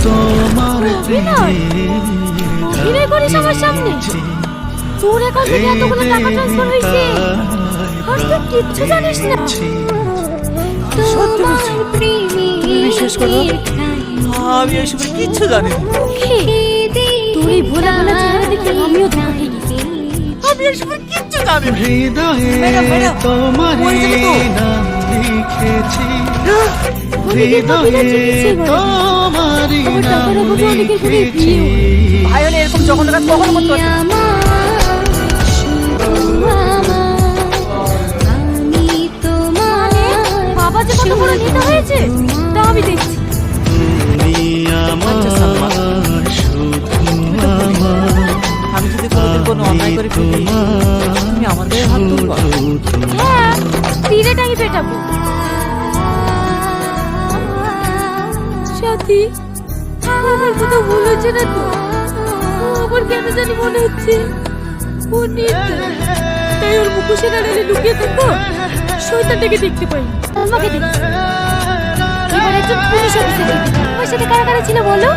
তোমার অভিনয় করিস আমার সামনে? তোর অ্যাকাউন্ট থেকে এতগুলো টাকা ট্রান্সফার হয়েছে আর তুই কিচ্ছু জানিস না? সত্যি বলছি, তুমি বিশ্বাস করো, আমি এসবের কিচ্ছু জানি না। তোর এই ভোলা ভোলা চেহারা দেখে আমিও ধোঁকা খেয়ে গেছি। আমি এসবের কিচ্ছু জানি না। হৃদয়ে তোমারই নাম লিখেছি, হৃদয়ে তোমারই নাম লিখেছি। ভাইও এরকম যখন কাজ কখনো করতে পারছে না। বাবা যে কত বড় নেতা হয়েছে তা আমি দেখছি। আমি যদি কোনোদিন কোনো অন্যায় করে ফেলি, তুমি আমার গায়ে হাত তুলবা? হ্যাঁ, তীরে টাঙি পেটাবো। সাথী, আমার কথা ভুল হচ্ছে না তো? আমার কেন জানি মনে হচ্ছে ও নির্দোষ। তাই ওর মুখোশের আড়ালে লুকিয়ে থাকো শয়তানটাকে দেখতে পাই। আমাকে দেখছি। এবার একজন পুলিশ অফিসার ওর সাথে কারা কারা ছিল বলো?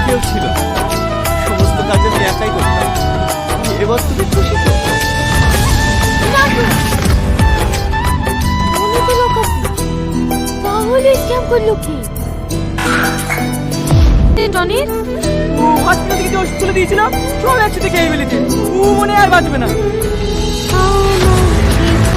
কেউ ছিল না। সমস্ত কাজ আমি একাই করতাম। এবার তুমি খুশি তো? মনে তো লোক আছে। তাহলে স্ক্যাম করলো কি? টনি, হসপিটাল থেকে যে ওষুধ তুলে দিয়েছিলাম সব একসাথে খেয়ে ফেলেছে। ও মনে আর বাঁচবে না।